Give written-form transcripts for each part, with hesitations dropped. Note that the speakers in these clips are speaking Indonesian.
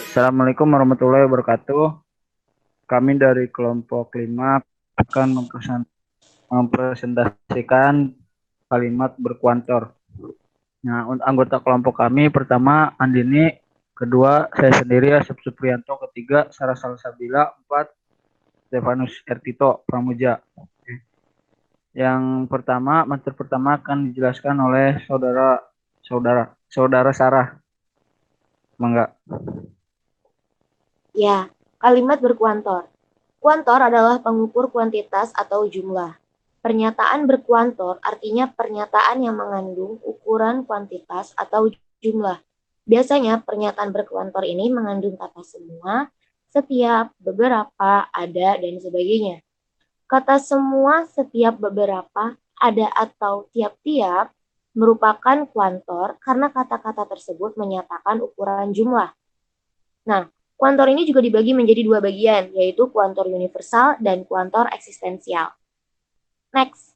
Assalamualaikum warahmatullahi wabarakatuh. Kami dari kelompok 5 akan mempresentasikan kalimat berkuantor. Nah, untuk anggota kelompok kami pertama Andini, kedua saya sendiri Asep Supriyanto, ketiga Sarah Salsabila, empat Stefanus Ertito Pramuja. Yang pertama, materi pertama akan dijelaskan oleh saudara Sarah. Mangga. Ya, kalimat berkuantor. Kuantor adalah pengukur kuantitas atau jumlah. Pernyataan berkuantor artinya pernyataan yang mengandung ukuran kuantitas atau jumlah. Biasanya pernyataan berkuantor ini mengandung kata semua, setiap, beberapa, ada, dan sebagainya. Kata semua, setiap, beberapa, ada, atau tiap-tiap merupakan kuantor karena kata-kata tersebut menyatakan ukuran jumlah. Nah, kuantor ini juga dibagi menjadi dua bagian, yaitu kuantor universal dan kuantor eksistensial. Next.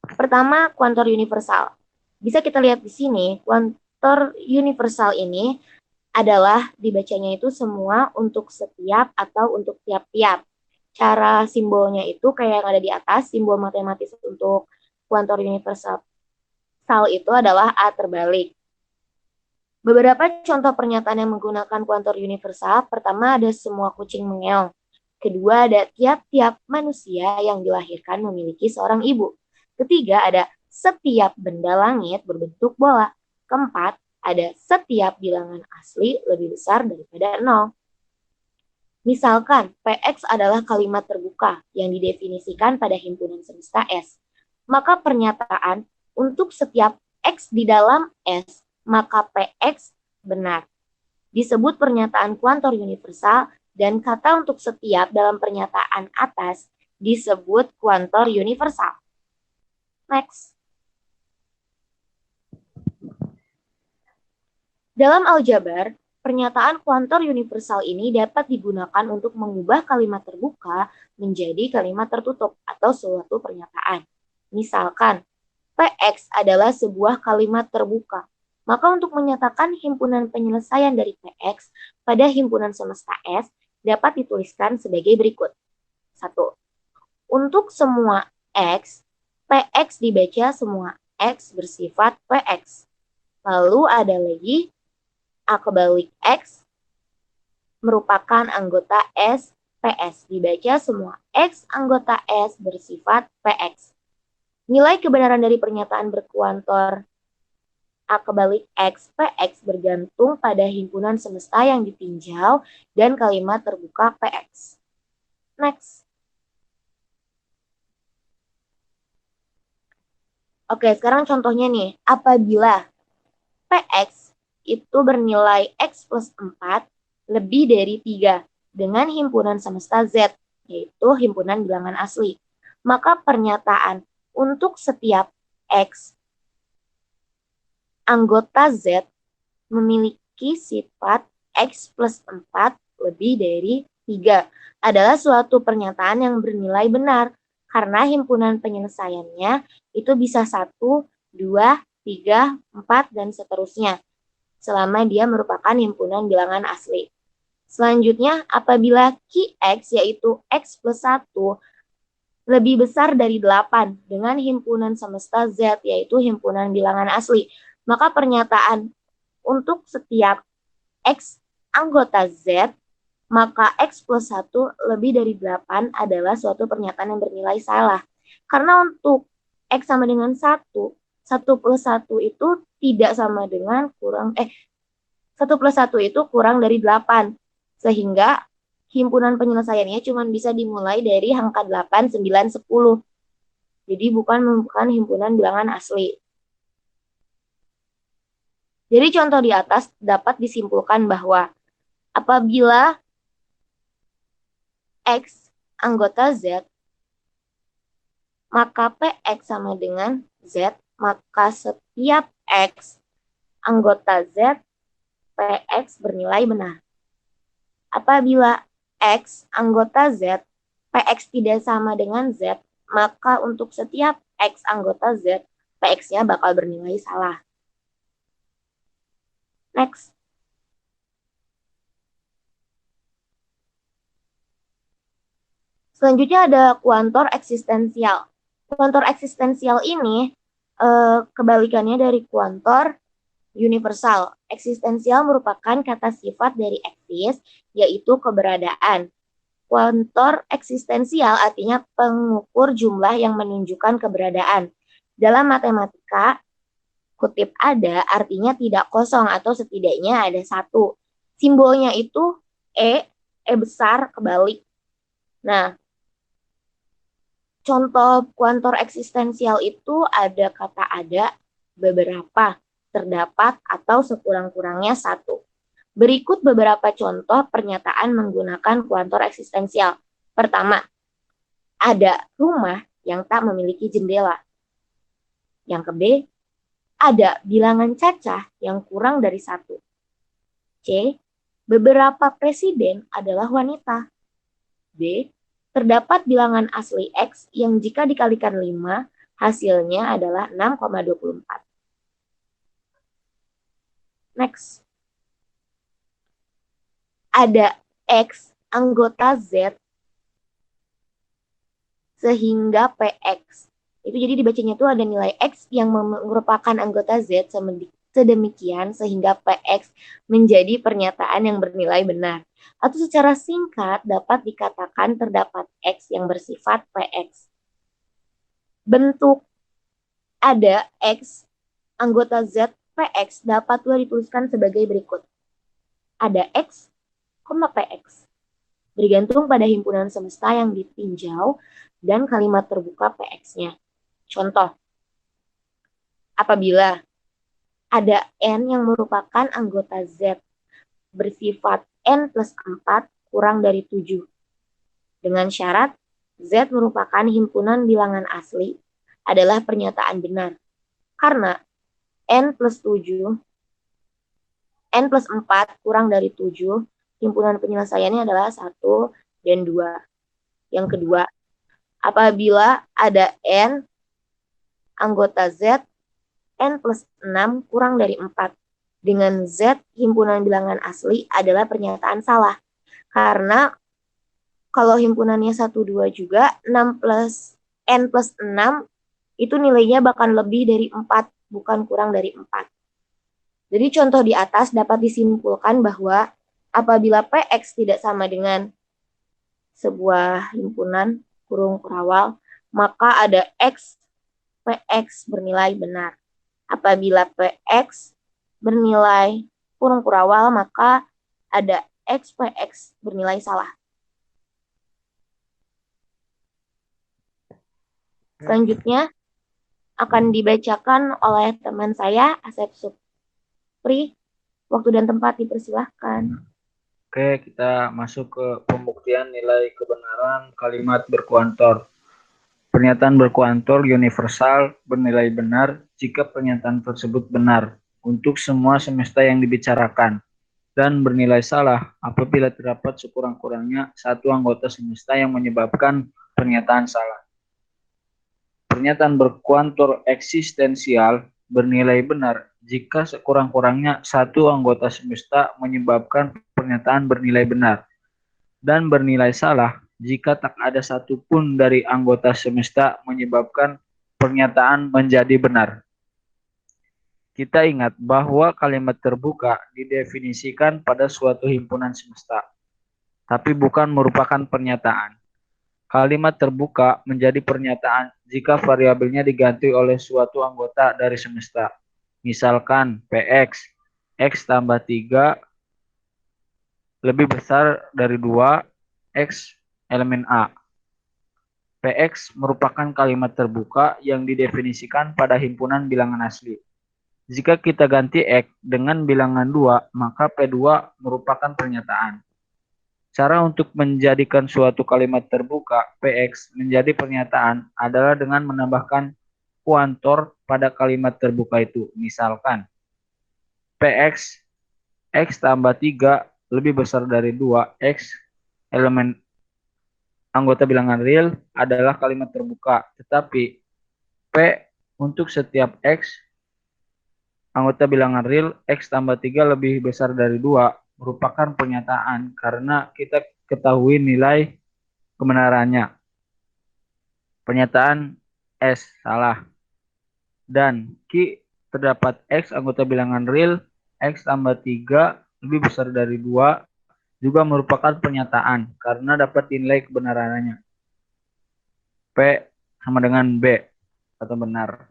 Pertama, kuantor universal. Bisa kita lihat di sini, kuantor universal ini adalah dibacanya itu semua untuk setiap atau untuk tiap-tiap. Cara simbolnya itu kayak yang ada di atas, simbol matematis untuk kuantor universal itu adalah A terbalik. Beberapa contoh pernyataan yang menggunakan kuantor universal. Pertama ada semua kucing mengeong. Kedua ada tiap-tiap manusia yang dilahirkan memiliki seorang ibu. Ketiga ada setiap benda langit berbentuk bola. Keempat ada setiap bilangan asli lebih besar daripada 0. Misalkan PX adalah kalimat terbuka yang didefinisikan pada himpunan semesta S. Maka pernyataan untuk setiap X di dalam S, maka PX benar. Disebut pernyataan kuantor universal dan kata untuk setiap dalam pernyataan atas disebut kuantor universal. Next. Dalam aljabar, pernyataan kuantor universal ini dapat digunakan untuk mengubah kalimat terbuka menjadi kalimat tertutup atau suatu pernyataan. Misalkan, PX adalah sebuah kalimat terbuka. Maka untuk menyatakan himpunan penyelesaian dari PX pada himpunan semesta S dapat dituliskan sebagai berikut. 1. Untuk semua X, PX dibaca semua X bersifat PX. Lalu ada lagi A kebalik X merupakan anggota S PS. Dibaca semua X anggota S bersifat PX. Nilai kebenaran dari pernyataan berkuantor A kebalik X PX bergantung pada himpunan semesta yang ditinjau dan kalimat terbuka PX. Next. Oke, sekarang contohnya nih. Apabila PX itu bernilai X plus 4 lebih dari 3 dengan himpunan semesta Z, yaitu himpunan bilangan asli. Maka pernyataan untuk setiap X anggota Z memiliki sifat X plus 4 lebih dari 3 adalah suatu pernyataan yang bernilai benar karena himpunan penyelesaiannya itu bisa 1, 2, 3, 4, dan seterusnya selama dia merupakan himpunan bilangan asli. Selanjutnya, apabila Qx yaitu X plus 1 lebih besar dari 8 dengan himpunan semesta Z yaitu himpunan bilangan asli, maka pernyataan untuk setiap X anggota Z, maka X plus 1 lebih dari 8 adalah suatu pernyataan yang bernilai salah. Karena untuk X sama dengan 1, 1 plus 1 itu tidak sama dengan 1 plus 1 itu kurang dari 8. Sehingga himpunan penyelesaiannya cuma bisa dimulai dari angka 8, 9, 10. Jadi bukan himpunan bilangan asli. Jadi contoh di atas dapat disimpulkan bahwa apabila X anggota Z, maka PX sama dengan Z, maka setiap X anggota Z, PX bernilai benar. Apabila X anggota Z, PX tidak sama dengan Z, maka untuk setiap X anggota Z, PX-nya bakal bernilai salah. Next. Selanjutnya ada kuantor eksistensial. Kuantor eksistensial ini kebalikannya dari kuantor universal. Eksistensial merupakan kata sifat dari eksis, yaitu keberadaan. Kuantor eksistensial artinya pengukur jumlah yang menunjukkan keberadaan. Dalam matematika, kutip ada artinya tidak kosong atau setidaknya ada satu. Simbolnya itu E besar kebalik. Nah, contoh kuantor eksistensial itu ada kata ada, beberapa, terdapat, atau sekurang-kurangnya satu. Berikut beberapa contoh pernyataan menggunakan kuantor eksistensial. Pertama, ada rumah yang tak memiliki jendela. Yang ke B, ada bilangan cacah yang kurang dari satu. C, beberapa presiden adalah wanita. D, terdapat bilangan asli X yang jika dikalikan 5, hasilnya adalah 6,24. Next. Ada X anggota Z sehingga PX. Itu jadi dibacanya itu ada nilai X yang merupakan anggota Z sedemikian sehingga PX menjadi pernyataan yang bernilai benar. Atau secara singkat dapat dikatakan terdapat X yang bersifat PX. Bentuk ada X anggota Z PX dapat dituliskan sebagai berikut. Ada X, PX. Bergantung pada himpunan semesta yang ditinjau dan kalimat terbuka PX-nya. Contoh, apabila ada N yang merupakan anggota Z bersifat N plus 4 kurang dari 7. Dengan syarat Z merupakan himpunan bilangan asli adalah pernyataan benar. Karena N plus 7, N plus 4 kurang dari 7, himpunan penyelesaiannya adalah 1 dan 2. Yang kedua, apabila ada N anggota Z N plus 6 kurang dari 4. Dengan Z himpunan bilangan asli adalah pernyataan salah. Karena kalau himpunannya 1, 2 juga, 6 plus N plus 6 itu nilainya bahkan lebih dari 4, bukan kurang dari 4. Jadi contoh di atas dapat disimpulkan bahwa apabila PX tidak sama dengan sebuah himpunan kurung kurawal, maka ada X PX bernilai benar. Apabila PX bernilai kurung kurawal, maka ada X PX bernilai salah. Selanjutnya akan dibacakan oleh teman saya, Asep Supri. Waktu dan tempat dipersilahkan. Oke, kita masuk ke pembuktian nilai kebenaran kalimat berkuantor. Pernyataan berkuantor universal bernilai benar jika pernyataan tersebut benar untuk semua semesta yang dibicarakan dan bernilai salah apabila terdapat sekurang-kurangnya satu anggota semesta yang menyebabkan pernyataan salah. Pernyataan berkuantor eksistensial bernilai benar jika sekurang-kurangnya satu anggota semesta menyebabkan pernyataan bernilai benar dan bernilai salah jika tak ada satupun dari anggota semesta menyebabkan pernyataan menjadi benar. Kita ingat bahwa kalimat terbuka didefinisikan pada suatu himpunan semesta, tapi bukan merupakan pernyataan. Kalimat terbuka menjadi pernyataan jika variabelnya diganti oleh suatu anggota dari semesta. Misalkan PX, X tambah 3 lebih besar dari 2, X elemen A. PX merupakan kalimat terbuka yang didefinisikan pada himpunan bilangan asli. Jika kita ganti X dengan bilangan 2, maka P2 merupakan pernyataan. Cara untuk menjadikan suatu kalimat terbuka PX menjadi pernyataan adalah dengan menambahkan kuantor pada kalimat terbuka itu. Misalkan PX X tambah 3 lebih besar dari 2, X elemen anggota bilangan real adalah kalimat terbuka. Tetapi P untuk setiap X anggota bilangan real X tambah 3 lebih besar dari 2 merupakan pernyataan karena kita ketahui nilai kebenarannya. Pernyataan S salah. Dan Q, terdapat X anggota bilangan real, X tambah 3 lebih besar dari 2, juga merupakan pernyataan karena dapat dinilai kebenarannya. P sama dengan B atau benar.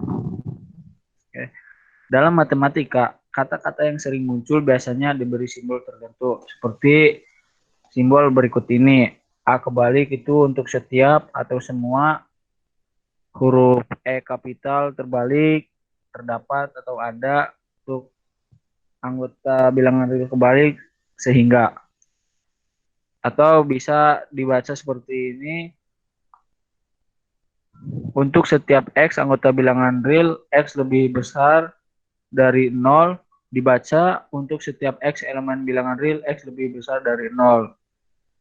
Oke. Dalam matematika, kata-kata yang sering muncul biasanya diberi simbol tertentu, seperti simbol berikut ini. A kebalik itu untuk setiap atau semua, huruf E kapital terbalik, terdapat atau ada untuk anggota bilangan real kebalik, sehingga. Atau bisa dibaca seperti ini, untuk setiap X anggota bilangan real, X lebih besar dari 0, dibaca untuk setiap X elemen bilangan real, X lebih besar dari 0.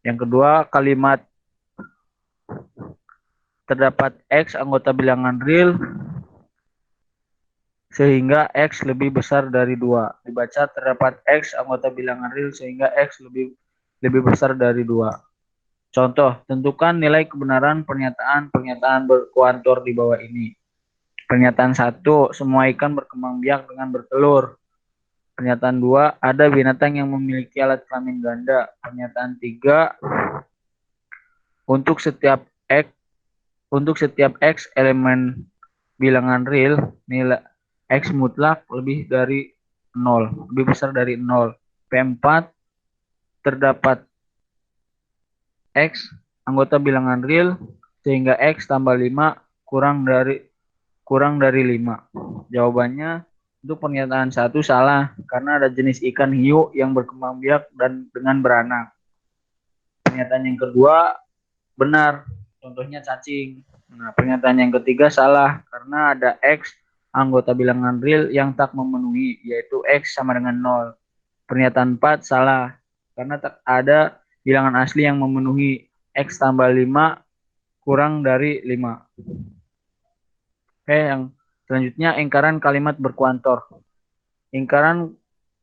Yang kedua, kalimat terdapat X anggota bilangan real sehingga X lebih besar dari 2. Dibaca terdapat X anggota bilangan real sehingga X lebih besar dari 2. Contoh, tentukan nilai kebenaran pernyataan berkuantor di bawah ini. Pernyataan 1, semua ikan berkembang biak dengan bertelur. Pernyataan 2, ada binatang yang memiliki alat kelamin ganda. Pernyataan 3, untuk setiap X elemen bilangan real, nilai X mutlak lebih dari 0, lebih besar dari 0. P4, terdapat X anggota bilangan real sehingga X tambah 5 kurang dari 5. Jawabannya untuk pernyataan 1 salah karena ada jenis ikan hiu yang berkembang biak dan dengan beranak. Pernyataan yang kedua benar, contohnya cacing. Nah, pernyataan yang ketiga salah karena ada X anggota bilangan real yang tak memenuhi, yaitu X sama dengan 0. Pernyataan 4 salah karena tak ada bilangan asli yang memenuhi, X tambah 5 kurang dari 5. Oke, yang selanjutnya ingkaran kalimat berkuantor. Ingkaran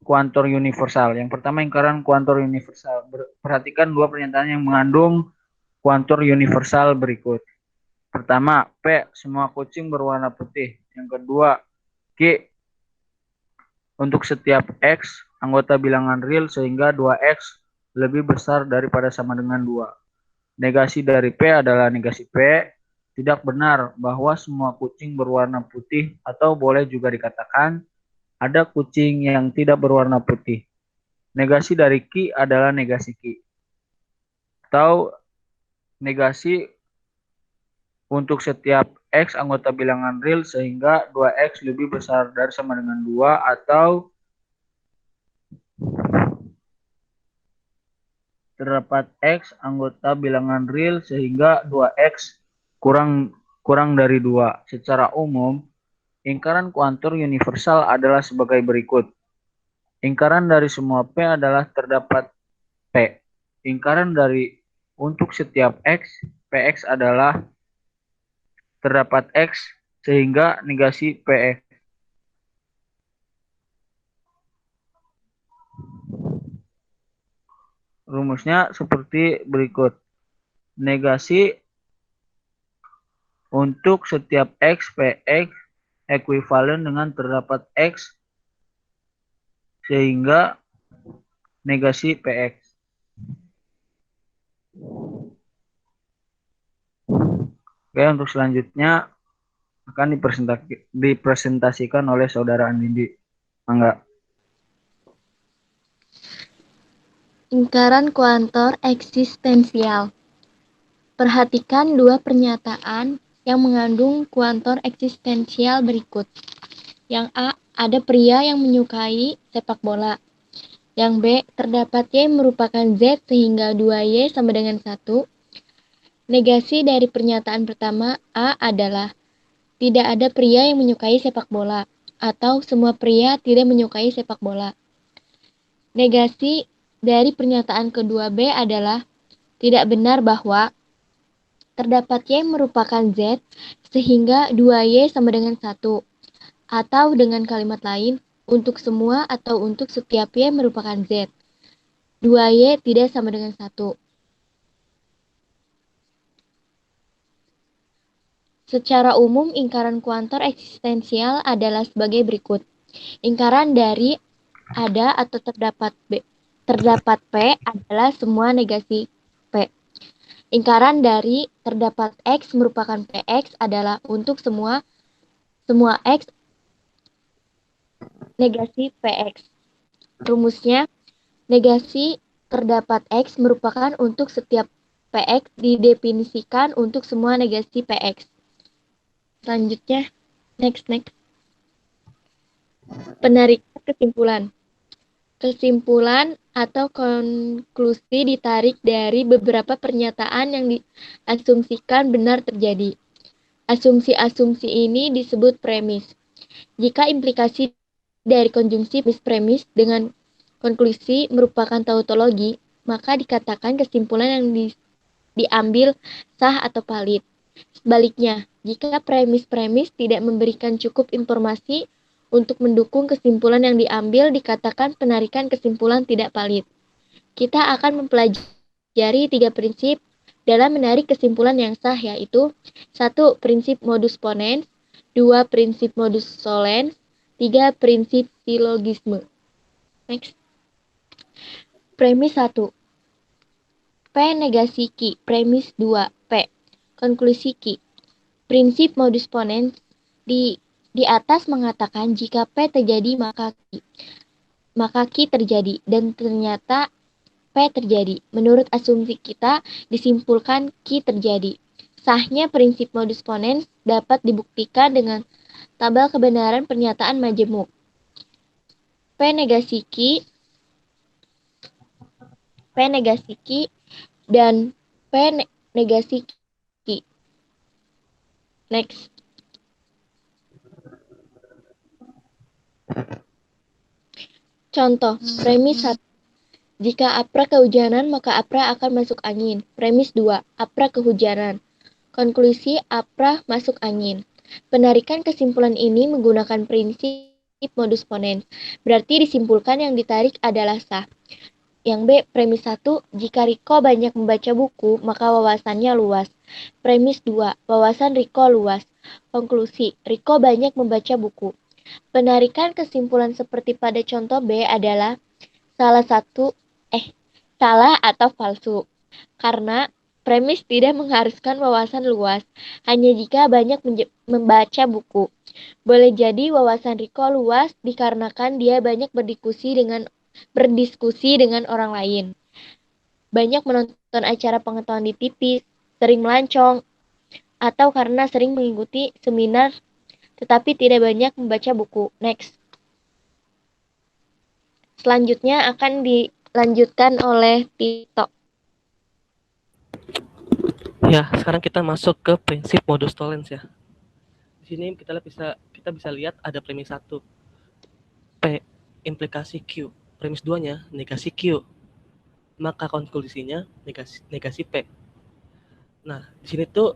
kuantor universal. Yang pertama, ingkaran kuantor universal. Perhatikan dua pernyataan yang mengandung kuantor universal berikut. Pertama, P, semua kucing berwarna putih. Yang kedua, Q, untuk setiap X anggota bilangan real sehingga 2X lebih besar daripada sama dengan 2. Negasi dari P adalah negasi P. Tidak benar bahwa semua kucing berwarna putih, atau boleh juga dikatakan ada kucing yang tidak berwarna putih. Negasi dari Q adalah negasi Q. Atau negasi untuk setiap X anggota bilangan real sehingga 2X lebih besar dari sama dengan 2, atau terdapat X anggota bilangan real sehingga 2X kurang dari 2. Secara umum, ingkaran kuantor universal adalah sebagai berikut. Ingkaran dari semua P adalah terdapat P. Ingkaran dari untuk setiap X, PX adalah terdapat X sehingga negasi PX. Rumusnya seperti berikut. Negasi untuk setiap X, PX ekuivalen dengan terdapat X sehingga negasi PX. Oke, untuk selanjutnya akan dipresentasikan oleh saudara Andindi. Mangga. Ingkaran kuantor eksistensial. Perhatikan dua pernyataan yang mengandung kuantor eksistensial berikut. Yang A, ada pria yang menyukai sepak bola. Yang B, terdapat Y merupakan Z sehingga 2Y sama dengan 1. Negasi dari pernyataan pertama A adalah tidak ada pria yang menyukai sepak bola, atau semua pria tidak menyukai sepak bola. Negasi dari pernyataan kedua B adalah tidak benar bahwa terdapat Y merupakan Z sehingga 2Y sama dengan 1. Atau dengan kalimat lain, untuk semua atau untuk setiap Y merupakan Z. 2Y tidak sama dengan 1. Secara umum, lingkaran kuantor eksistensial adalah sebagai berikut. Lingkaran dari ada atau terdapat P adalah semua negasi P. Lingkaran dari terdapat X merupakan PX adalah untuk semua X negasi PX. Rumusnya, negasi terdapat X merupakan untuk setiap PX didefinisikan untuk semua negasi PX. Selanjutnya, next. Penarikan kesimpulan. Kesimpulan atau konklusi ditarik dari beberapa pernyataan yang diasumsikan benar terjadi. Asumsi-asumsi ini disebut premis. Jika implikasi dari konjungsi premis dengan konklusi merupakan tautologi, maka dikatakan kesimpulan yang diambil sah atau valid. Sebaliknya, jika premis-premis tidak memberikan cukup informasi untuk mendukung kesimpulan yang diambil, dikatakan penarikan kesimpulan tidak valid. Kita akan mempelajari 3 prinsip dalam menarik kesimpulan yang sah, yaitu 1. Prinsip modus ponens, 2. Prinsip modus solens, 3. Prinsip silogisme. Next. Premis 1. P negasi Q. Premis 2. P. Konklusi Q. Prinsip modus ponens di atas mengatakan jika P terjadi maka Q terjadi, dan ternyata P terjadi. Menurut asumsi kita, disimpulkan Q terjadi. Sahnya prinsip modus ponens dapat dibuktikan dengan tabel kebenaran pernyataan majemuk. P negasi Q dan P negasi Q. Next. Contoh, premis 1. Jika apra kehujanan, maka apra akan masuk angin. Premis 2. Apra kehujanan. Konklusi apra masuk angin. Penarikan kesimpulan ini menggunakan prinsip modus ponens. Berarti disimpulkan yang ditarik adalah sah. Yang B, premis 1. Jika Riko banyak membaca buku, maka wawasannya luas. Premis 2. Wawasan Riko luas. Konklusi, Riko banyak membaca buku. Penarikan kesimpulan seperti pada contoh B adalah salah atau palsu. Karena premis tidak mengharuskan wawasan luas, hanya jika banyak membaca buku. Boleh jadi wawasan Riko luas dikarenakan dia banyak berdiskusi dengan orang lain. Banyak menonton acara pengetahuan di TV, sering melancong, atau karena sering mengikuti seminar tetapi tidak banyak membaca buku. Next. Selanjutnya akan dilanjutkan oleh Tito. Ya, sekarang kita masuk ke prinsip modus tollens ya. Di sini kita bisa lihat ada premis 1. P implikasi Q. Premis 2-nya negasi Q. Maka konklusinya negasi P. Nah, di sini tuh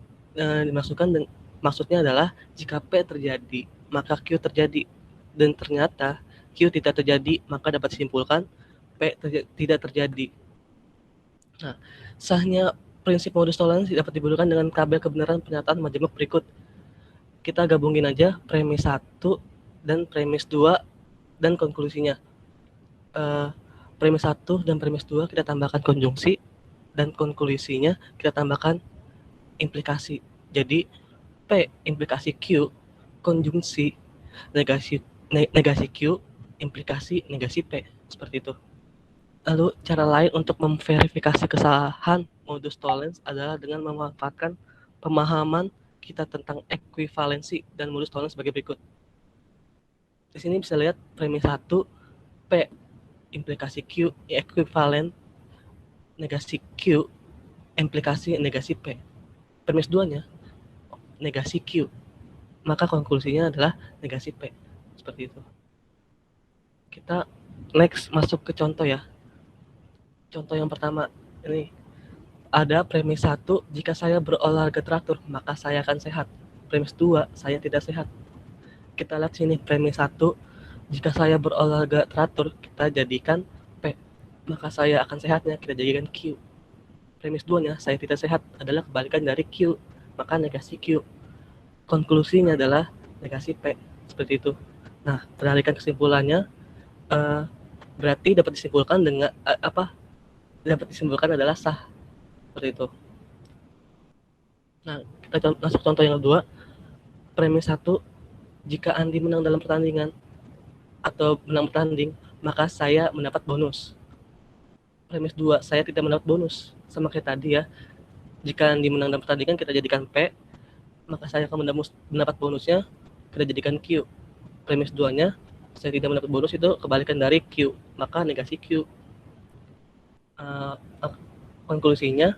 maksudnya adalah jika P terjadi, maka Q terjadi. Dan ternyata Q tidak terjadi, maka dapat disimpulkan P tidak terjadi. Nah, sahnya prinsip modus tollens dapat dibuktikan dengan tabel kebenaran pernyataan majemuk berikut. Kita gabungin aja premis 1 dan premis 2 dan konklusinya. Premis 1 dan premis 2 kita tambahkan konjungsi, dan konklusinya kita tambahkan implikasi. Jadi P implikasi Q, konjungsi negasi Q, implikasi negasi P, seperti itu. Lalu cara lain untuk memverifikasi kesalahan modus tollens adalah dengan memanfaatkan pemahaman kita tentang ekuivalensi dan modus tollens sebagai berikut. Di sini bisa lihat premis 1, P implikasi Q ekuivalen negasi Q, implikasi negasi P. Premis 2-nya negasi Q, maka konklusinya adalah negasi P. Seperti itu. Kita next masuk ke contoh ya. Contoh yang pertama, ini ada premis 1, jika saya berolahraga teratur, maka saya akan sehat. Premis 2, saya tidak sehat. Kita lihat sini premis 1, jika saya berolahraga teratur, kita jadikan P, maka saya akan sehatnya kita jadikan Q. Premis 2-nya, saya tidak sehat, adalah kebalikan dari Q, maka negasi Q. konklusinya adalah negasi P, seperti itu. Nah, penarikan kesimpulannya berarti dapat disimpulkan dengan dapat disimpulkan adalah sah, seperti itu. Nah, kita masuk contoh yang kedua. Premis 1, jika Andi menang dalam pertandingan atau menang bertanding, maka saya mendapat bonus. Premis 2, saya tidak mendapat bonus. Sama kayak tadi ya. Jika Andi menang dalam pertandingan, kita jadikan P, maka saya akan mendapat bonusnya, kita jadikan Q. Premis 2-nya, saya tidak mendapat bonus, itu kebalikan dari Q, maka negasi Q. Konklusinya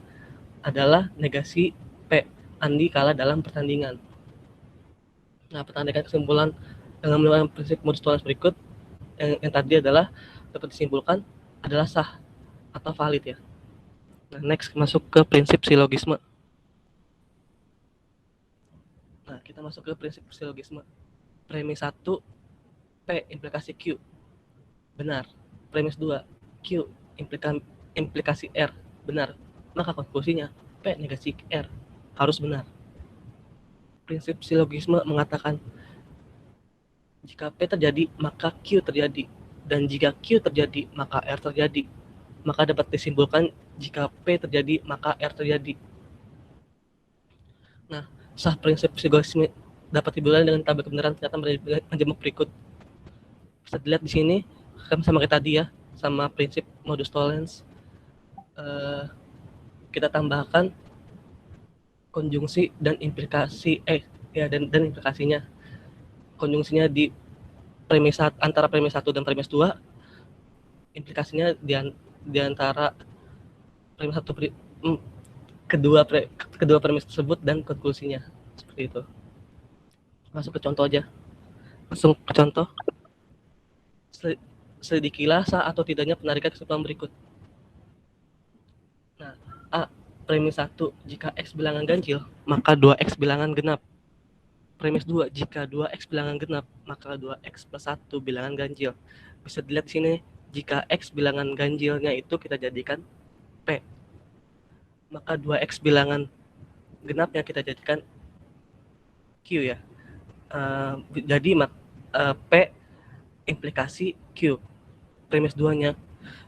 adalah negasi P, Andi kalah dalam pertandingan. Nah, pertandingan kesimpulan dengan menggunakan prinsip modus tollens berikut yang tadi adalah dapat disimpulkan adalah sah atau valid ya. Nah, next masuk ke prinsip silogisme. Nah, kita masuk ke prinsip silogisme. Premis 1, P implikasi Q, benar. Premis 2, Q implikasi R, benar. Maka konklusinya P negasi R harus benar. Prinsip silogisme mengatakan jika P terjadi, maka Q terjadi. Dan jika Q terjadi, maka R terjadi. Maka dapat disimpulkan jika P terjadi, maka R terjadi. Nah, sah prinsip silogisme dapat dibuktikan dengan tabel kebenaran ternyata menjemuk berikut. Bisa dilihat di sini, kan sama kayak tadi ya, sama prinsip modus tollens. Kita tambahkan konjungsi dan implikasi dan implikasinya. Konjungsinya di premis antara premis 1 dan premis 2, implikasinya di antara premis 1 kedua premis tersebut dan konklusinya, seperti itu. Masuk ke contoh aja. Langsung ke contoh. Selidikilah sah atau tidaknya penarikan kesimpulan berikut. Nah, A. Premis 1, jika X bilangan ganjil, maka 2X bilangan genap. Premis 2, jika 2X bilangan genap, maka 2X plus 1 bilangan ganjil. Bisa dilihat di sini, jika X bilangan ganjilnya itu kita jadikan P. Maka 2X bilangan genapnya kita jadikan Q ya. Jadi P implikasi Q. Premis 2-nya,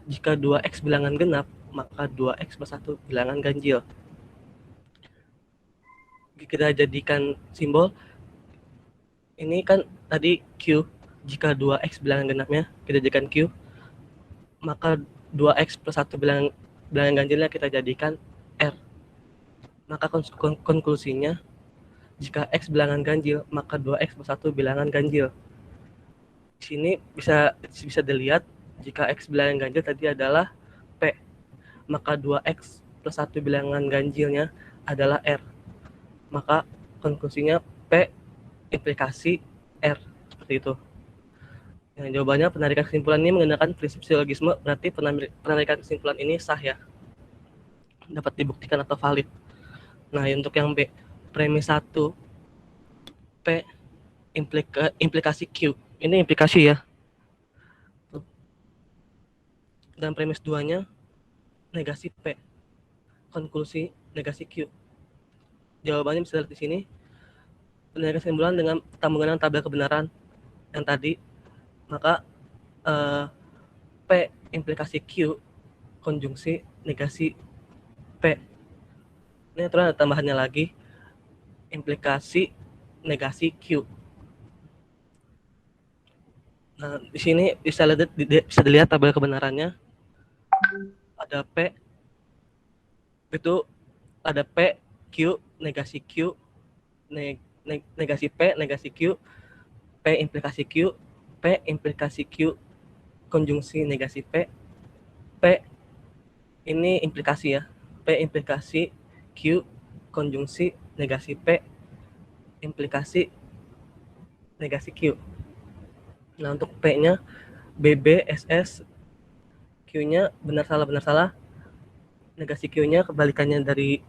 jika 2X bilangan genap, maka 2X plus 1 bilangan ganjil. Kita jadikan simbol. Ini kan tadi Q. Jika 2X bilangan genapnya kita jadikan Q, maka 2X plus 1 bilangan ganjilnya kita jadikan R. Maka konklusinya, jika X bilangan ganjil, maka 2X plus 1 bilangan ganjil. Di sini bisa dilihat, jika X bilangan ganjil tadi adalah P, maka 2X plus 1 bilangan ganjilnya adalah R. Maka konklusinya P implikasi R, seperti itu. Yang jawabannya penarikan kesimpulan ini menggunakan prinsip silogisme, berarti penarikan kesimpulan ini sah ya, dapat dibuktikan atau valid. Nah, untuk yang B, premis 1, P implikasi Q, ini implikasi ya. Dan premis 2-nya negasi P, konklusi negasi Q. Jawabannya bisa lihat di sini. Penarikan kesimpulan dengan menggunakan tabel kebenaran yang tadi, maka P implikasi Q konjungsi negasi P. Ini terus ada tambahannya lagi, implikasi negasi Q. Nah, di sini bisa dilihat tabel kebenarannya. Ada P, itu ada P, Q, negasi Q, negasi P, negasi Q, P implikasi Q, P implikasi Q, konjungsi negasi P, P ini implikasi ya, P implikasi Q, konjungsi negasi P, implikasi negasi Q. Nah, untuk P-nya BB, SS, Q-nya benar salah, negasi Q-nya kebalikannya dari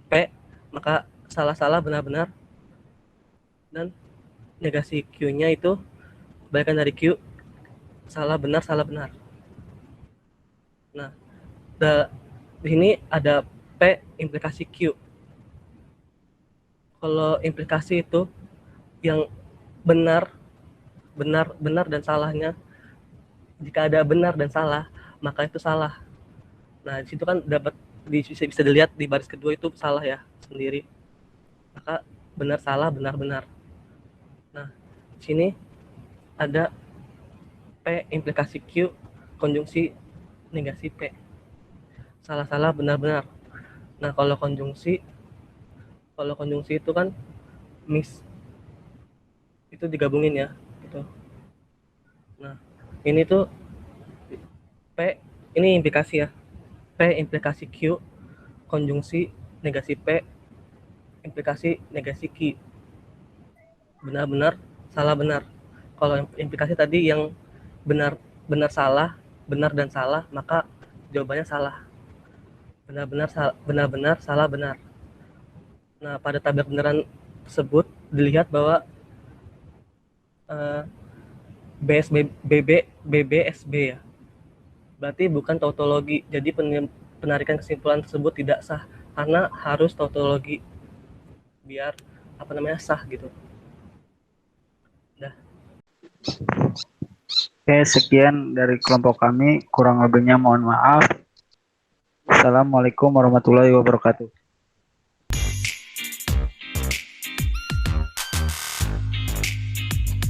P, maka salah benar, dan negasi Q-nya itu kebalikan dari Q, salah benar. Nah, di sini ada P implikasi Q, Kalau implikasi itu yang benar, benar dan salahnya. Jika ada benar dan salah, maka itu salah. Nah, di situ kan dapat bisa dilihat di baris kedua itu salah ya sendiri. Maka benar salah benar. Nah, di sini ada P implikasi Q konjungsi negasi P. Salah benar. Nah, kalau konjungsi itu kan itu digabungin ya gitu. Nah, ini tuh P, ini implikasi ya. P implikasi Q konjungsi negasi P implikasi negasi Q. Benar salah benar. Kalau implikasi tadi yang benar benar dan salah, maka jawabannya salah. Benar salah benar. Nah, pada tabel kebenaran tersebut dilihat bahwa BBSB ya. Berarti bukan tautologi. Jadi penarikan kesimpulan tersebut tidak sah karena harus tautologi biar sah gitu. Dah. Oke, sekian dari kelompok kami. Kurang lebihnya mohon maaf. Assalamualaikum warahmatullahi wabarakatuh.